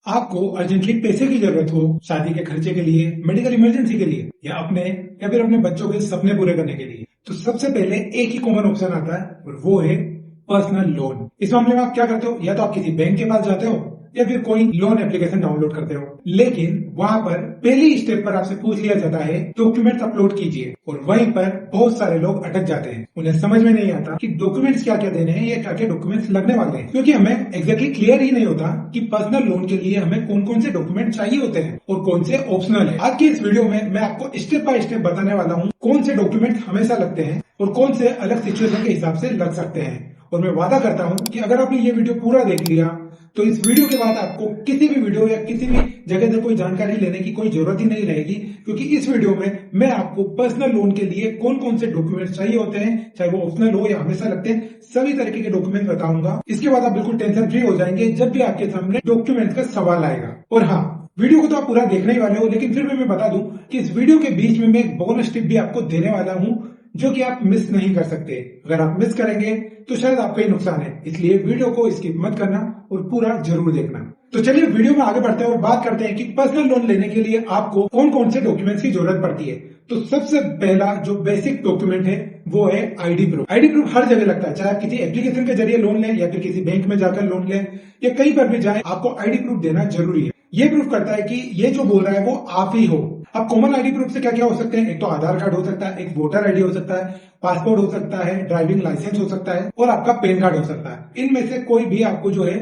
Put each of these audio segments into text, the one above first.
आपको अर्जेंटली पैसे की जरूरत हो, शादी के खर्चे के लिए, मेडिकल इमरजेंसी के लिए, या फिर अपने बच्चों के सपने पूरे करने के लिए, तो सबसे पहले एक ही कॉमन ऑप्शन आता है और वो है पर्सनल लोन। इस मामले में आप क्या करते हो, या तो आप किसी बैंक के पास जाते हो या फिर कोई लोन एप्लीकेशन डाउनलोड करते हो, लेकिन वहां पर पहली स्टेप पर आपसे पूछ लिया जाता है डॉक्यूमेंट्स अपलोड कीजिए, और वहीं पर बहुत सारे लोग अटक जाते हैं। उन्हें समझ में नहीं आता कि डॉक्यूमेंट्स क्या क्या देने हैं या क्या क्या डॉक्यूमेंट्स लगने वाले हैं, क्योंकि हमें एग्जैक्टली क्लियर ही नहीं होता कि पर्सनल लोन के लिए हमें कौन कौन से डॉक्यूमेंट चाहिए होते हैं और कौन से ऑप्शनल है। आज की इस वीडियो में मैं आपको स्टेप बाय स्टेप बताने वाला हूँ कौन से डॉक्यूमेंट हमेशा लगते हैं और कौन से अलग सिचुएशन के हिसाब से लग सकते हैं। और मैं वादा करता हूँ कि अगर आपने ये वीडियो पूरा देख लिया तो इस वीडियो के बाद आपको किसी भी वीडियो या किसी भी जगह से कोई जानकारी लेने की कोई जरूरत ही नहीं रहेगी, क्योंकि इस वीडियो में मैं आपको पर्सनल लोन के लिए कौन कौन से डॉक्यूमेंट्स चाहिए होते हैं, चाहे वो ऑप्शनल हो या हमेशा लगते हैं, सभी तरीके के डॉक्यूमेंट बताऊंगा। इसके बाद आप बिल्कुल टेंशन फ्री हो जाएंगे जब भी आपके सामने डॉक्यूमेंट्स का सवाल आएगा। और हाँ, वीडियो को तो आप पूरा देखने ही वाले हो, लेकिन फिर भी मैं बता दूं कि इस वीडियो के बीच में मैं एक बोनस टिप भी आपको देने वाला हूं जो कि आप मिस नहीं कर सकते। अगर आप मिस करेंगे तो शायद आपका ही नुकसान है, इसलिए वीडियो को स्किप मत करना और पूरा जरूर देखना। तो चलिए वीडियो में आगे बढ़ते हैं और बात करते हैं कि पर्सनल लोन लेने के लिए आपको कौन कौन से डॉक्यूमेंट्स की जरूरत पड़ती है। तो सबसे पहला जो बेसिक डॉक्यूमेंट है वो है आईडी प्रूफ। आईडी प्रूफ हर जगह लगता है, चाहे आप किसी एप्लीकेशन के जरिए लोन लें या फिर किसी बैंक में जाकर लोन लें या कहीं पर भी जाए, आपको आईडी प्रूफ देना जरूरी है। ये प्रूफ करता है कि ये जो बोल रहा है वो आप ही हो। अब कॉमन आईडी प्रूफ से क्या क्या हो सकते हैं, एक तो आधार कार्ड हो सकता है, एक वोटर आईडी हो सकता है, पासपोर्ट हो सकता है, ड्राइविंग लाइसेंस हो सकता है और आपका पैन कार्ड हो सकता है। इनमें से कोई भी आपको जो है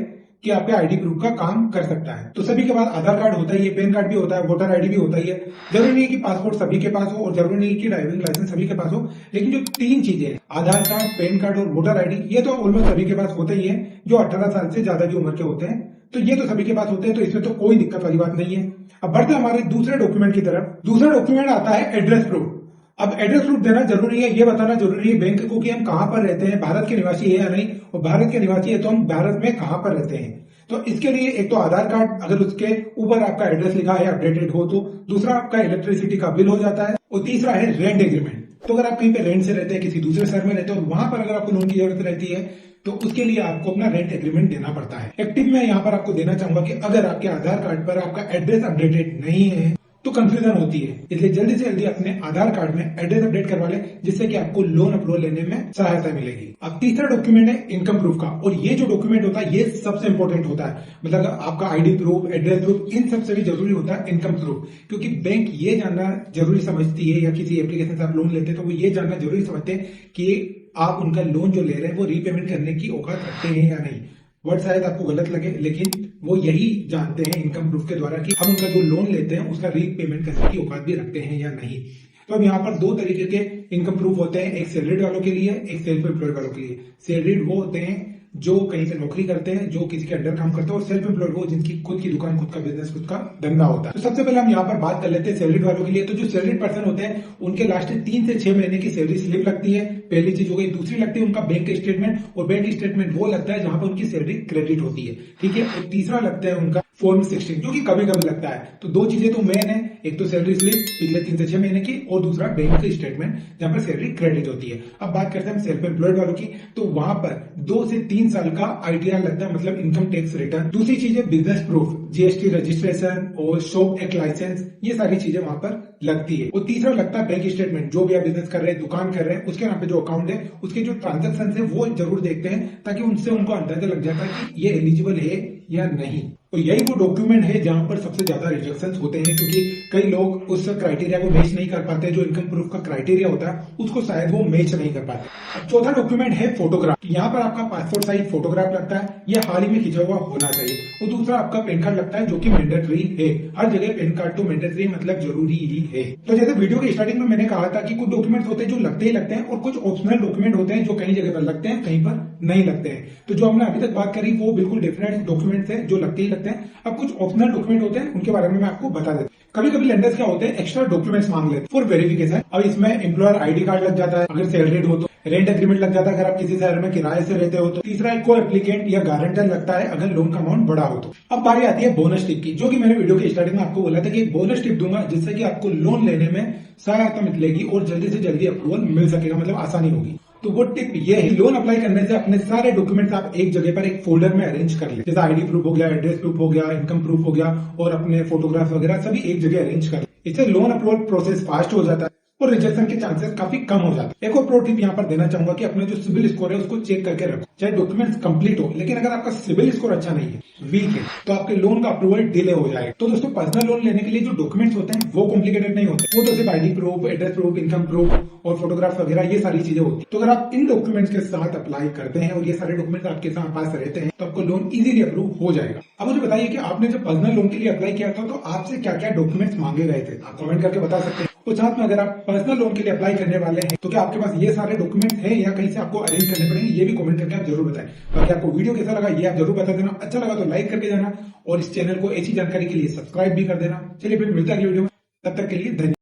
कि आपके आईडी प्रूफ का काम कर सकता है। तो सभी के पास आधार कार्ड होता ही है, पैन कार्ड भी होता है, वोटर आईडी भी होता ही है। जरूरी नहीं है कि पासपोर्ट सभी के पास हो और जरूरी नहीं है कि ड्राइविंग लाइसेंस सभी के पास हो, लेकिन जो तीन चीजें आधार कार्ड, पैन कार्ड और वोटर आईडी, ये तो ऑलमोस्ट सभी के पास होते ही है जो 18 साल से ज्यादा की उम्र के होते हैं। तो ये तो सभी के पास होते हैं, तो इसमें तो कोई दिक्कत वाली बात नहीं है। अब बढ़ते हमारे दूसरे डॉक्यूमेंट की तरफ। दूसरा डॉक्यूमेंट आता है एड्रेस प्रूफ। अब एड्रेस प्रूफ देना जरूरी है, ये बताना जरूरी है बैंक को कि हम कहां पर रहते हैं, भारत के निवासी है या नहीं, और भारत के निवासी है तो हम भारत में कहां पर रहते हैं। तो इसके लिए एक तो आधार कार्ड, अगर उसके ऊपर आपका एड्रेस लिखा है अपडेटेड हो तो, दूसरा आपका इलेक्ट्रिसिटी का बिल हो जाता है, और तीसरा है रेंट एग्रीमेंट। तो अगर आप कहीं पे रेंट से रहते हैं, किसी दूसरे शहर में रहते हैं और वहां पर अगर आपको लोन की जरूरत रहती है तो उसके लिए आपको अपना रेंट एग्रीमेंट देना पड़ता है। एक टिप मैं यहाँ पर आपको देना चाहूंगा कि अगर आपके आधार कार्ड पर आपका एड्रेस अपडेटेड नहीं है तो कंफ्यूजन होती है, इसलिए जल्दी से जल्दी अपने आधार कार्ड में एड्रेस अपडेट करवा लें, जिससे कि आपको लोन अप्रूवल लेने में सहायता मिलेगी। अब तीसरा डॉक्यूमेंट है इनकम प्रूफ का, और ये जो डॉक्यूमेंट होता है ये सबसे इंपॉर्टेंट होता है। मतलब आपका आईडी प्रूफ, एड्रेस प्रूफ, इन सबसे भी जरूरी होता है इनकम प्रूफ, क्योंकि बैंक ये जानना जरूरी समझती है, या किसी एप्लीकेशन से आप लोन लेते हैं तो वो ये जानना जरूरी समझते हैं कि आप उनका लोन जो ले रहे हैं वो रीपेमेंट करने की औकात रखते हैं या नहीं। वर्ड शायद आपको गलत लगे, लेकिन वो यही जानते हैं इनकम प्रूफ के द्वारा कि हम उनका जो लोन लेते हैं उसका रीपेमेंट करने की औकात भी रखते हैं या नहीं। तो अब यहाँ पर दो तरीके के इनकम प्रूफ होते हैं, एक सैलरीड वालों के लिए, एक सेल्फ एम्प्लॉयड वालों के लिए। सैलरीड वो होते हैं जो कहीं पे नौकरी करते हैं, जो किसी के अंडर काम करते हैं, और सेल्फ एम्प्लॉयड वो जिनकी खुद की दुकान, खुद का बिजनेस, खुद का धंधा होता है। तो सबसे पहले हम यहाँ पर बात कर लेते हैं सैलरीड वालों के लिए। तो जो सैलरीड पर्सन होते हैं उनके लास्ट 3 से 6 महीने की सैलरी स्लिप लगती है, पहली चीज हो गई। दूसरी लगती है उनका बैंक स्टेटमेंट, और बैंक स्टेटमेंट वो लगता है जहां पर उनकी सैलरी क्रेडिट होती है, ठीक है। और तीसरा लगता है उनका फॉर्म 16, जो कि कभी कभी लगता है। तो दो चीजें तो मेन है, एक तो सैलरी स्लिप पिछले 3 से 6 महीने की, और दूसरा बैंक का स्टेटमेंट जहां पर सैलरी क्रेडिट होती है। अब बात करते हैं सेल्फ एम्प्लॉयड वालों की, तो वहां पर 2 से 3 साल का आईटीआर लगता है, मतलब इनकम टैक्स रिटर्न। दूसरी चीज है बिजनेस प्रूफ, जीएसटी रजिस्ट्रेशन और शॉप एक्ट लाइसेंस, ये सारी चीजें वहां पर लगती है। और तीसरा लगता है बैंक स्टेटमेंट, जो भी आप बिजनेस कर रहे हैं, दुकान कर रहे हैं, उसके नाम पे जो अकाउंट है उसके जो ट्रांजेक्शन है वो जरूर देखते हैं, ताकि उनसे उनको अंदाजा लग जाता है कि ये एलिजिबल है या नहीं। तो यही वो डॉक्यूमेंट है जहां पर सबसे ज्यादा रिजेक्शंस होते हैं, क्योंकि कई लोग उस क्राइटेरिया को मैच नहीं कर पाते, जो इनकम प्रूफ का क्राइटेरिया होता है उसको शायद वो मैच नहीं कर पाते। अब चौथा डॉक्यूमेंट है फोटोग्राफ। यहाँ पर आपका पासपोर्ट साइज फोटोग्राफ लगता है, यह हाल ही में खींचा हुआ होना चाहिए। और दूसरा आपका पैन कार्ड लगता है, जो कि मैंडेटरी है। हर जगह पैन कार्ड तो मैंडेटरी मतलब जरूरी ही है। तो जैसे वीडियो के स्टार्टिंग में मैंने कहा था कि कुछ डॉक्यूमेंट्स होते हैं जो लगते ही लगते हैं, और कुछ ऑप्शनल डॉक्यूमेंट होते हैं जो कई जगह पर लगते हैं, कहीं पर नहीं लगते हैं। तो जो हमने अभी तक बात करी वो बिल्कुल डिफरेंट डॉक्यूमेंट्स है जो लगते ही लगते हैं। अब कुछ ऑप्शनल डॉक्यूमेंट होते हैं, उनके बारे में मैं आपको बता देता हूं। कभी कभी लेंडर्स क्या होते हैं, एक्स्ट्रा डॉक्यूमेंट्स मांग लेते हैं फॉर वेरिफिकेशन। अब इसमें एम्प्लॉयर आईडी कार्ड लग जाता है अगर सैलरीड हो तो, रेंट एग्रीमेंट लग जाता है अगर आप किसी शहर में किराए से रहते हो तो, तीसरा एक को एप्लीकेंट या गारंटर लगता है अगर लोन का अमाउंट बड़ा हो तो। अब बारी आती है बोनस टिप की, जो कि मैंने वीडियो के स्टार्टिंग में आपको बोला था कि बोनस टिप दूंगा जिससे कि आपको लोन लेने में सहायता मिलेगी और जल्दी से जल्दी अप्रूवल मिल सकेगा, मतलब आसानी होगी। तो वो टिप ये है, लोन अप्लाई करने से अपने सारे डॉक्यूमेंट्स आप एक जगह पर एक फोल्डर में अरेंज कर ले। जैसे आईडी प्रूफ हो गया, एड्रेस प्रूफ हो गया, इनकम प्रूफ हो गया और अपने फोटोग्राफ वगैरह सभी एक जगह अरेंज कर ले। इससे लोन अप्रूवल प्रोसेस फास्ट हो जाता है और रिजेक्शन के चांसेस काफी कम हो जाते हैं। एक और प्रो टिप यहाँ पर देना चाहूंगा कि अपना जो सिविल स्कोर है उसको चेक करके रखो। चाहे डॉक्यूमेंट्स कंप्लीट हो, लेकिन अगर आपका सिविल स्कोर अच्छा नहीं है, वीक है, तो आपके लोन का अप्रूवल डिले हो जाएगा। तो दोस्तों, पर्सनल लोन लेने के लिए जो डॉक्यूमेंट्स होते हैं वो कॉम्प्लिकेटेड नहीं होते। वो तो सिर्फ ID proof, address proof, income proof और फोटोग्राफ वगैरह ये सारी चीजें होती है। तो अगर आप इन डॉक्यूमेंट्स के साथ अप्लाई करते हैं और ये सारे डॉक्यूमेंट्स आपके साथ पास रहते हैं, तो आपको लोन इजीली अप्रूव हो जाएगा। अब मुझे बताइए कि आपने जब पर्सनल लोन के लिए अप्लाई किया था तो आपसे क्या क्या डॉक्यूमेंट्स मांगे गए थे? आप कमेंट करके बता सकते हैं। तो साथ में अगर आप पर्सनल लोन के लिए अप्लाई करने वाले हैं तो क्या आपके पास ये सारे डॉक्यूमेंट्स हैं या कहीं से आपको अरेंज करने पड़ेंगे, ये भी कमेंट करके आप जरूर बताएं। बाकी आपको वीडियो कैसा लगा ये आप जरूर बता देना। अच्छा लगा तो लाइक करके जाना और इस चैनल को ऐसी जानकारी के लिए सब्सक्राइब भी कर देना। चलिए फिर मिलता है अगली वीडियो में, तब तक के लिए धन्यवाद।